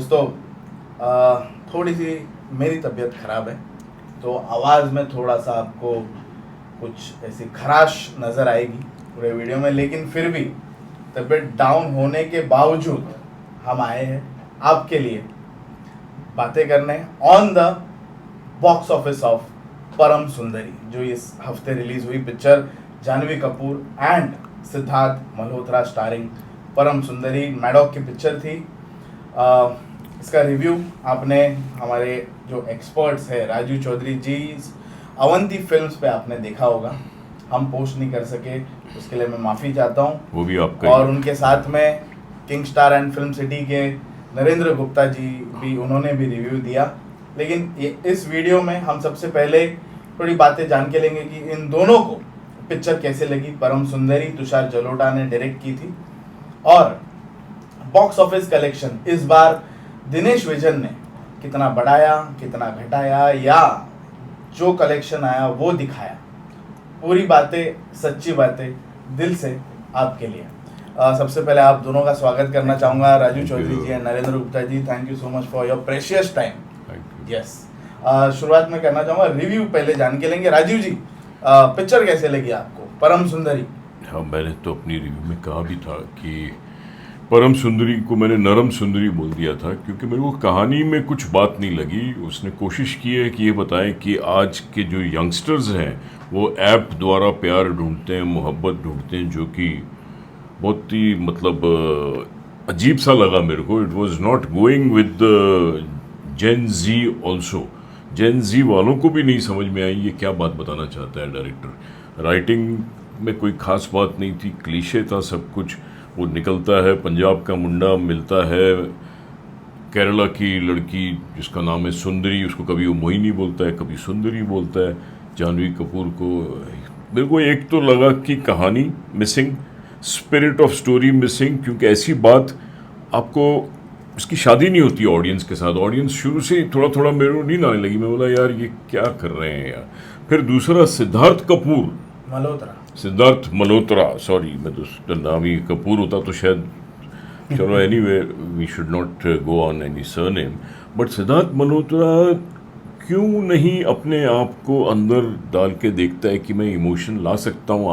दोस्तों थोड़ी सी मेरी तबीयत ख़राब है तो आवाज़ में थोड़ा सा आपको कुछ ऐसी खराश नज़र आएगी पूरे वीडियो में, लेकिन फिर भी तबीयत डाउन होने के बावजूद हम आए हैं आपके लिए बातें करने on the box office of Param Sundari, जो इस हफ्ते रिलीज हुई picture Janhvi Kapoor and Siddharth Malhotra starring Param Sundari. Maddock की पिक्चर थी। इसका रिव्यू आपने हमारे जो एक्सपर्ट्स है राजू चौधरी जी अवंती फिल्म्स पे आपने देखा होगा। हम पोस्ट नहीं कर सके, उसके लिए मैं माफ़ी चाहता हूँ। वो भी आपका। और उनके साथ में king star and film city के नरेंद्र गुप्ता जी भी, उन्होंने भी रिव्यू दिया। लेकिन इस वीडियो में हम सबसे पहले थोड़ी बातें जान के लेंगे कि इन दोनों को पिक्चर कैसे लगी। परम सुंदरी तुषार जलोटा ने डायरेक्ट की थी और बॉक्स ऑफिस कलेक्शन इस बार दिनेश विजन ने कितना बढ़ाया, कितना घटाया, या जो कलेक्शन आया वो दिखाया। पूरी बातें, सच्ची बातें दिल से आपके लिए। सबसे पहले आप दोनों का स्वागत करना चाहूँगा, Raju Chaudhary ji and Narendra Gupta ji. Thank you so much for your precious time. Yes, शुरुआत में करना चाहूँगा, रिव्यू पहले जान के लेंगे। राजीव जी, पिक्चर कैसे लगी आपको परम सुंदरी? हाँ, मैंने तो अपनी रिव्यू में कहा भी था कि परम सुंदरी को मैंने नरम सुंदरी बोल दिया था, क्योंकि मेरे को कहानी में कुछ बात नहीं लगी। उसने कोशिश की है कि ये बताएं कि आज के जो यंगस्टर्स हैं वो ऐप द्वारा प्यार ढूंढते हैं, मोहब्बत ढूंढते हैं, जो कि बहुत ही मतलब अजीब सा लगा मेरे को। It was not going with Gen Z also. Gen Z वालों को भी नहीं समझ में आई ये क्या बात बताना चाहता है डायरेक्टर। राइटिंग में कोई खास बात नहीं थी, क्लीशे था सब कुछ। वो निकलता है, पंजाब का मुंडा मिलता है केरला की लड़की जिसका नाम है सुंदरी, उसको कभी वो मोहिनी बोलता है, कभी सुंदरी बोलता है। जानवी कपूर को मेरे को एक तो लगा कि कहानी missing, spirit of story missing, क्योंकि ऐसी बात आपको उसकी शादी नहीं होती ऑडियंस के साथ। ऑडियंस शुरू से थोड़ा थोड़ा मेरे को नींद आने लगी। मैं बोला यार ये क्या कर रहे हैं यार। फिर दूसरा सिद्धार्थ मल्होत्रा, सॉरी, मैं तो उसका नाम ही कपूर होता तो शायद चलो, anyway we should not go on any surname, but Siddharth Malhotra क्यों नहीं अपने आप को अंदर डाल के देखता है कि मैं इमोशन ला सकता हूँ,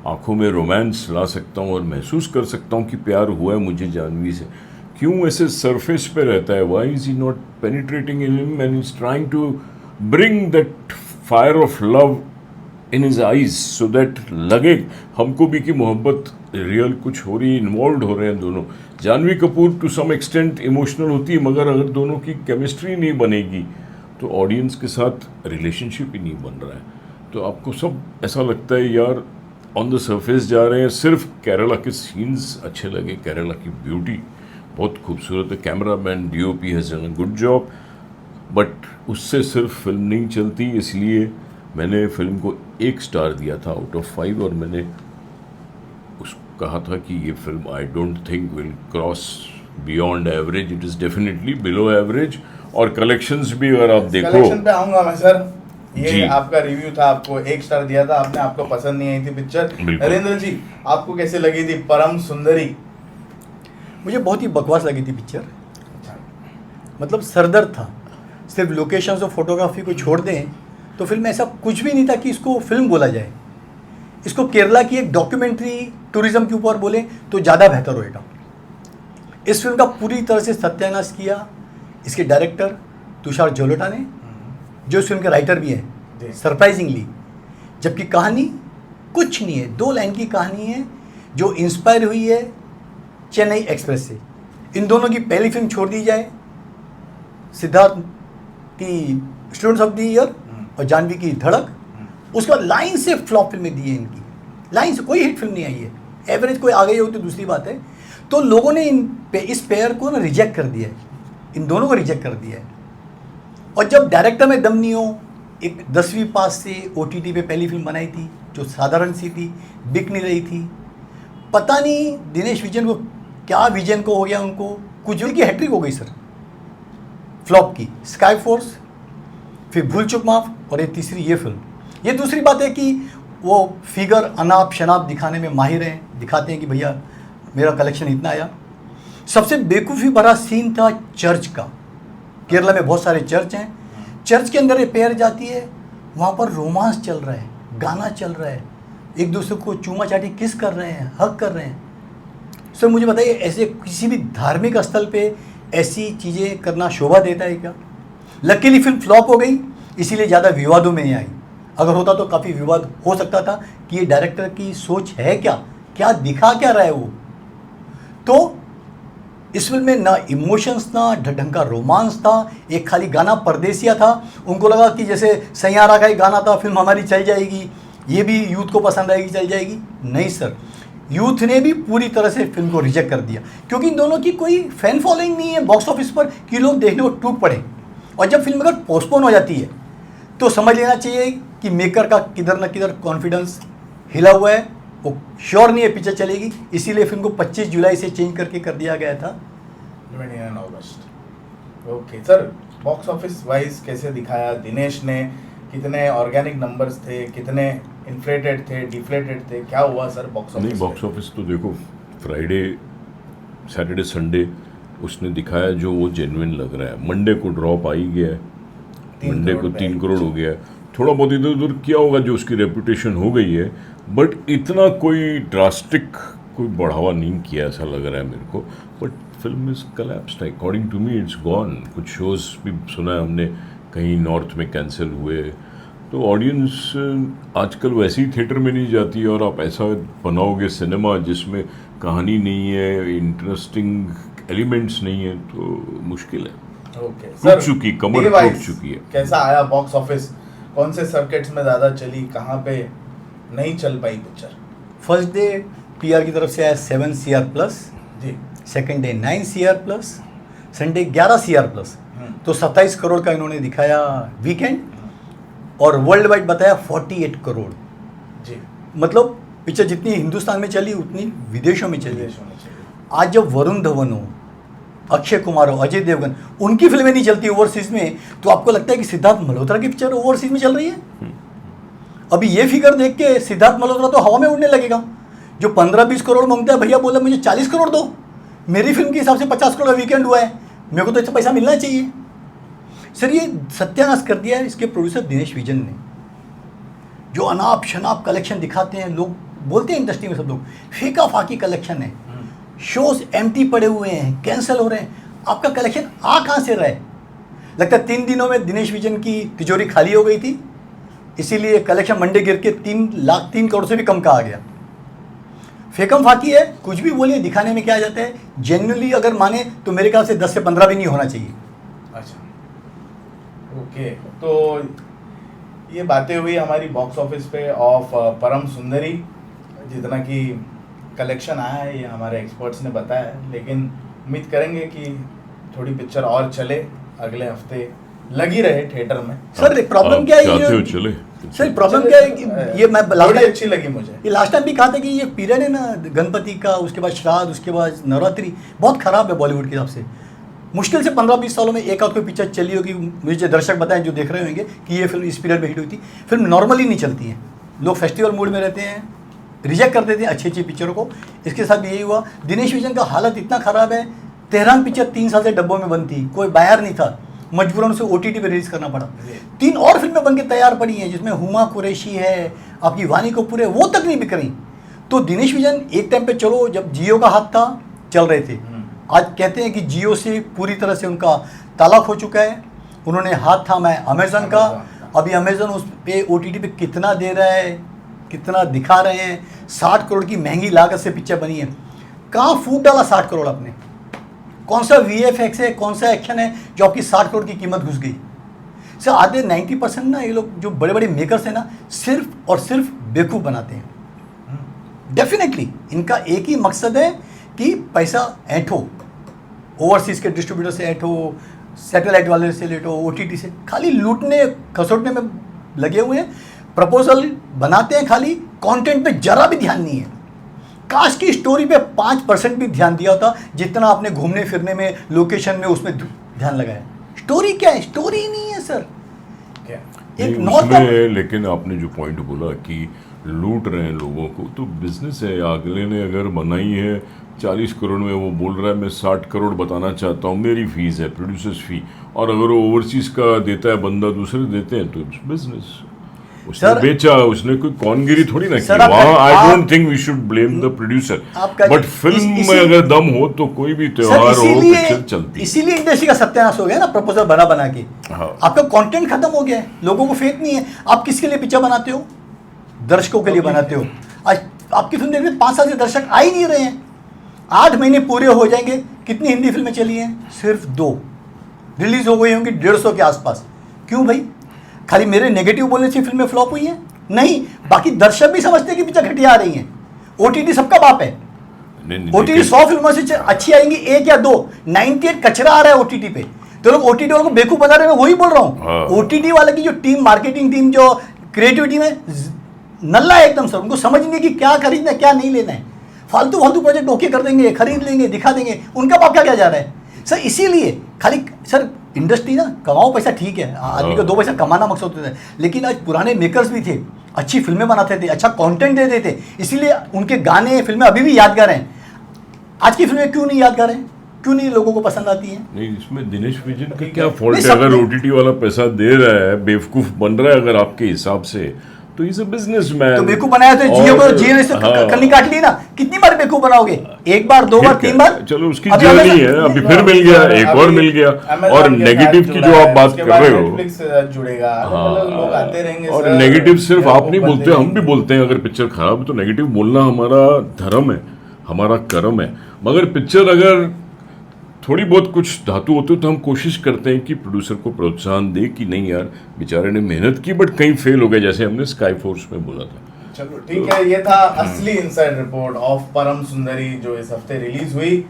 आँखों में रोमांस ला सकता हूँ और महसूस कर सकता हूँ कि प्यार हुआ है मुझे जानवी से। क्यों ऐसे सरफेस पे रहता है? Why is he not penetrating in him and is trying to bring that fire of love in his eyes, so that लगे हमको भी कि मोहब्बत रियल कुछ हो रही है, इन्वॉल्व हो रहे हैं दोनों। Janhvi Kapoor to some extent emotional होती है, मगर अगर दोनों की केमिस्ट्री नहीं बनेगी तो ऑडियंस के साथ रिलेशनशिप ही नहीं बन रहा है। तो आपको सब ऐसा लगता है यार ऑन द सरफेस जा रहे हैं। सिर्फ केरला के सीन्स अच्छे लगे, केरला की ब्यूटी बहुत खूबसूरत है, camera man DOP has done a good job, but उससे सिर्फ फिल्म नहीं चलती। इसलिए मैंने फिल्म को 1 स्टार दिया था आउट ऑफ 5 और मैंने उसको कहा था कि ये film I don't think will cross beyond average, it is definitely below average. और कलेक्शंस भी अगर आप देखो, कलेक्शन पे आऊँगा मैं सर। ये आपका रिव्यू था, आपको 1 स्टार दिया था आपने, आपको पसंद नहीं आई थी पिक्चर। नरेंद्र जी, आपको कैसे लगी थी परम सुंदरी? मुझे बहुत ही बकवास लगी थी पिक्चर। मतलब सरदर्द था। सिर्फ लोकेशंस और फोटोग्राफी को छोड़ दें तो फिल्म में ऐसा कुछ भी नहीं था कि इसको फिल्म बोला जाए। इसको केरला की एक डॉक्यूमेंट्री टूरिज्म के ऊपर बोले तो ज़्यादा बेहतर होएगा। इस फिल्म का पूरी तरह से सत्यानाश किया इसके डायरेक्टर तुषार जलोटा ने, जो इस फिल्म के राइटर भी हैं सरप्राइजिंगली। जबकि कहानी कुछ नहीं है, 2 लाइन की कहानी है जो इंस्पायर हुई है चेन्नई एक्सप्रेस से। इन दोनों की पहली फिल्म छोड़ दी जाए, सिद्धार्थ की स्टूडेंट्स ऑफ द ईयर और जानवी की धड़क, उसके बाद लाइन से फ्लॉप फिल्में दी है इनकी। लाइन से कोई हिट फिल्म नहीं आई है। एवरेज कोई आ गई हो तो दूसरी बात है। तो लोगों ने इस पेयर को ना रिजेक्ट कर दिया है, इन दोनों को रिजेक्ट कर दिया है। और जब डायरेक्टर में दम नहीं हो, एक 10वीं पास से OTT पे पहली फिल्म बनाई थी जो साधारण सी थी, बिक नहीं रही थी। पता नहीं दिनेश विजन को क्या विजन को हो गया, उनको कुछ की हैट्रिक हो गई सर फ्लॉप की। स्काई फोर्स, फिर भूल चूक माफ, और ये तीसरी ये फिल्म। ये दूसरी बात है कि वो फिगर अनाप शनाप दिखाने में माहिर हैं, दिखाते हैं कि भैया मेरा कलेक्शन इतना आया। सबसे बेवकूफ़ी भरा सीन था चर्च का। केरला में बहुत सारे चर्च हैं, चर्च के अंदर ये पेयर जाती है, वहाँ पर रोमांस चल रहा है, गाना चल रहा है, एक दूसरे को चूमा चाटी किस कर रहे हैं, हक कर रहे हैं। सर मुझे बताइए, ऐसे किसी भी धार्मिक स्थल पे ऐसी चीज़ें करना शोभा देता है क्या? लकीली फिल्म फ्लॉप हो गई, इसीलिए ज़्यादा विवादों में नहीं आई। अगर होता तो काफ़ी विवाद हो सकता था कि ये डायरेक्टर की सोच है क्या, क्या दिखा क्या रहा है वो। तो इस फिल्म में ना इमोशंस था, ढंग का रोमांस था, एक खाली गाना परदेसिया था। उनको लगा कि जैसे सैयारा का एक गाना था, फिल्म हमारी चल जाएगी, ये भी यूथ को पसंद आएगी, चल जाएगी। नहीं सर, यूथ ने भी पूरी तरह से फिल्म को रिजेक्ट कर दिया, क्योंकि इन दोनों की कोई फैन फॉलोइंग नहीं है बॉक्स ऑफिस पर कि लोग देखने को टूट पड़े। और जब फिल्म अगर पोस्टपोन हो जाती है तो समझ लेना चाहिए कि मेकर का किधर न किधर कॉन्फिडेंस हिला हुआ है, वो श्योर नहीं है पिक्चर चलेगी, इसीलिए फिल्म को 25 जुलाई से चेंज करके कर दिया गया था 29 अगस्त। Okay sir, box office wise कैसे दिखाया दिनेश ने? कितने ऑर्गेनिक नंबर्स थे, कितने इन्फ्लेटेड थे, डिफ्लेटेड थे, क्या हुआ सर बॉक्स ऑफिस? नहीं, बॉक्स ऑफिस तो देखो, फ्राइडे सैटरडे संडे उसने दिखाया जो वो जेन्युइन लग रहा है। मंडे को ड्रॉप आ ही गया है, मंडे को 3 करोड़ हो गया है। थोड़ा बहुत इधर उधर किया होगा जो उसकी रेपुटेशन हो गई है, बट इतना कोई ड्रास्टिक कोई बढ़ावा नहीं किया ऐसा लग रहा है मेरे को। But film is collapsed according to me, it's gone. कुछ शोज़ भी सुना है हमने, कहीं नॉर्थ में कैंसिल हुए। तो ऑडियंस आजकल वैसे ही थिएटर में नहीं जाती है, और आप ऐसा बनाओगे सिनेमा जिसमें कहानी नहीं है, इंटरेस्टिंग एलिमेंट्स नहीं है, तो मुश्किल है। ओके टूट चुकी, कमर टूट चुकी है। कैसा आया बॉक्स ऑफिस? कौन से सर्किट्स में ज़्यादा चली, कहाँ पे नहीं चल पाई पिक्चर? फर्स्ट डे पीआर की तरफ से आया 7 CR प्लस जी, second day 9 CR plus, Sunday 11 CR plus. तो 27 करोड़ का इन्होंने दिखाया वीकेंड, और वर्ल्ड वाइड बताया 48 करोड़। जी, मतलब पिक्चर जितनी हिंदुस्तान में चली उतनी विदेशों में चली। विदेशों में चली। आज जब वरुण धवन हो, अक्षय कुमार हो, अजय देवगन, उनकी फिल्में नहीं चलती ओवरसीज में, तो आपको लगता है कि सिद्धार्थ मल्होत्रा की पिक्चर ओवरसीज में चल रही है? अभी ये फिगर देख के सिद्धार्थ मल्होत्रा तो हवा में उड़ने लगेगा। जो 15-20 करोड़ मांगता है, भैया बोला मुझे 40 करोड़ दो, मेरी फिल्म के हिसाब से 50 करोड़ का वीकेंड हुआ है, मेरे को तो इतना पैसा मिलना चाहिए। सर ये सत्यानाश कर दिया है इसके प्रोड्यूसर दिनेश विजन ने। जो अनाप शनाप कलेक्शन दिखाते हैं, लोग बोलते हैं इंडस्ट्री में सब लोग, फीका फाकी कलेक्शन है, शोज एम्प्टी पड़े हुए हैं, कैंसिल हो रहे हैं, आपका कलेक्शन आ कहाँ से रहा है? लगता है 3 दिनों में दिनेश विजन की तिजोरी खाली हो गई थी, इसीलिए कलेक्शन मंडे गिर के 3 करोड़ से भी कम का आ गया। फेकम फाकी है, कुछ भी बोलिए, दिखाने में क्या आ जाता है। जेन्युइनली अगर माने तो मेरे ख्याल से 10 से 15 भी नहीं होना चाहिए। अच्छा, ओके। तो ये बातें हुई हमारी बॉक्स ऑफिस पे ऑफ परम सुंदरी। जितना कि कलेक्शन आया है ये हमारे एक्सपर्ट्स ने बताया है, लेकिन उम्मीद करेंगे कि थोड़ी पिक्चर और चले, अगले हफ्ते लगी रहे थिएटर में। सर प्रॉब्लम क्या है चाहते हो ये? चले? सर प्रॉब्लम क्या है कि ये मैं बड़ी अच्छी लगी मुझे। ये लास्ट टाइम भी कहा था कि ये पीरियड है ना गणपति का, उसके बाद श्राद्ध, उसके बाद नवरात्रि, बहुत खराब है बॉलीवुड के हिसाब से। मुश्किल से 15-20 सालों में एक आध कोई पिक्चर चली होगी, मुझे दर्शक बताएं जो देख रहे होंगे कि ये फिल्म इस पीरियड में हिट हुई थी। फिल्म नॉर्मली नहीं चलती है, लोग फेस्टिवल मूड में रहते हैं, रिजेक्ट कर देते हैं अच्छी अच्छी पिक्चरों को। इसके साथ भी यही हुआ। दिनेश विजन का हालत इतना ख़राब है, तेहरान पिक्चर 3 साल से डब्बों में बंद थी, कोई बाहर नहीं था, मजबूरन उसे OTT पे रिलीज करना पड़ा। 3 और फिल्में बन के तैयार पड़ी हैं, जिसमें हुमा कुरैशी है, आपकी वानी कपूर है, वो तक नहीं बिक रही। तो दिनेश विजन एक टाइम पे, चलो जब जियो का हाथ था, चल रहे थे। आज कहते हैं कि जियो से पूरी तरह से उनका तालाक हो चुका है, उन्होंने हाथ थामा है अमेजन का। अभी अमेजन उस पे OTT पे कितना दे रहा है, कितना दिखा रहे हैं। 60 करोड़ की महंगी लागत से पिक्चर बनी है, कहाँ फूट डाला 60 करोड़ आपने? कौन सा VFX है, कौन सा एक्शन है जो आपकी 60 करोड़ की कीमत घुस गई? सर आधे 90% ना ये लोग जो बड़े बड़े मेकर्स हैं ना, सिर्फ और सिर्फ बेवकूफ़ बनाते हैं। डेफिनेटली इनका एक ही मकसद है कि पैसा ऐंठो, ओवरसीज़ के डिस्ट्रीब्यूटर से ऐंठो, सैटेलाइट वाले से लेटो, OTT से, खाली लूटने खसोटने में लगे हुए हैं। प्रपोजल बनाते हैं, खाली कंटेंट पे जरा भी ध्यान नहीं है। काश की स्टोरी पे 5% भी ध्यान दिया होता, जितना आपने घूमने फिरने में, लोकेशन में, उसमें ध्यान लगाया। स्टोरी क्या है? स्टोरी नहीं है सर। क्या? एक नहीं, नॉर्थ उसमें लेकिन आपने जो पॉइंट बोला कि लूट रहे हैं लोगों को, तो बिजनेस है। अगले ने अगर बनाई है 40 करोड़ में, वो बोल रहा है मैं 60 करोड़ बताना चाहता हूँ, मेरी फीस है, प्रोड्यूसर्स फी, और अगर वो ओवरसीज का देता है बंदा, दूसरे देते हैं, तो इट्स बिजनेस। उसने सर, बेचा, उसने कोई कौनगिरी थोड़ी ना की सर, वहाँ। I don't think we should blame the producer, but film में अगर दम हो तो कोई भी त्योहार हो, पिक्चर चलती है। इसीलिए इंडस्ट्री का सत्यानाश हो गया ना, प्रपोजल बना बना के। हाँ। आपका कंटेंट खत्म हो गया है, लोगों को फेथ नहीं है। आप किसके लिए पिक्चर बनाते हो? दर्शकों के लिए बनाते हो। आज आपकी फिल्म देखने 5 साल से दर्शक आ ही नहीं रहे हैं। 8 महीने पूरे हो जाएंगे, कितनी हिंदी फिल्में चली हैं? सिर्फ 2 रिलीज हो गई होंगी 150 के आसपास। क्यों भाई? खाली मेरे नेगेटिव बोलने से फिल्में फ्लॉप हुई हैं? नहीं, बाकी दर्शक भी समझते हैं कि पिक्चर घटिया आ रही हैं। ओटीटी सबका बाप है। ओटीटी 100 फिल्मों से अच्छी आएंगी 1 या 2, 98 कचरा आ रहा है ओटीटी पे। तो लोग ओटीटी वालों को बेवकूफ बना रहे हैं, मैं वही बोल रहा हूँ। ओटीटी वाले की जो टीम, मार्केटिंग टीम, जो क्रिएटिव टीम है, नल्ला है एकदम सर। उनको समझ नहीं है कि क्या खरीदना है क्या नहीं लेना है। फालतू प्रोजेक्ट ओके कर देंगे, खरीद लेंगे, दिखा देंगे, उनका बाप क्या जा रहा है सर। इसीलिए खाली सर इंडस्ट्री ना, कमाओ पैसा ठीक है, आदमी को 2 पैसा कमाना मकसद होता है, लेकिन आज पुराने मेकर्स भी थे, अच्छी फिल्में बनाते थे, अच्छा कंटेंट देते थे, इसीलिए उनके गाने, फिल्में अभी भी यादगार हैं। आज की फिल्में क्यों नहीं यादगार हैं? क्यों नहीं लोगों को पसंद आती हैं? नहीं, इसमें दिनेश विजन का क्या फॉल्ट है? अगर ओटीटी वाला पैसा दे रहा है, बेवकूफ बन रहा है अगर आपके हिसाब से, तो इज अ बिजनेसमैन। तो बेवकूफ बनाया तो जियो को, जियो ने से कन्नी काट ली ना। कितनी बार बेवकूफ बनाओगे? 1 बार, 2 बार, 3 बार? चलो उसकी जर्नी है, अभी फिर मिल गया, एक और मिल गया। और नेगेटिव की जो आप बात कर रहे हो, जुड़ेगा, लोग आते रहेंगे। और नेगेटिव सिर्फ आप नहीं बोलते, हम भी बोलते हैं। अगर पिक्चर खराब है तो नेगेटिव बोलना हमारा धर्म है, हमारा कर्म है। मगर पिक्चर अगर थोड़ी बहुत कुछ धातु होती तो हम कोशिश करते हैं कि प्रोड्यूसर को प्रोत्साहन दे कि नहीं यार, बेचारे ने मेहनत की बट कहीं फेल हो गया, जैसे हमने स्काई फोर्स में बोला था। चलो ठीक है, ये था असली inside report of Param Sundari जो इस हफ्ते रिलीज हुई।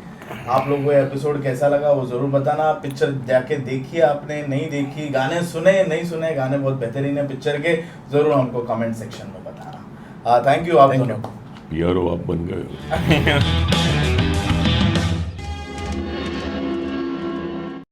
आप लोगों को एपिसोड कैसा लगा वो जरूर बताना। पिक्चर जाके देखिए, आपने नहीं देखी, गाने सुने नहीं सुने, गाने बहुत बेहतरीन है पिक्चर के, जरूर हमको कमेंट सेक्शन में बताना। थैंक यू आप दोनों। यारो आप बन गए हो।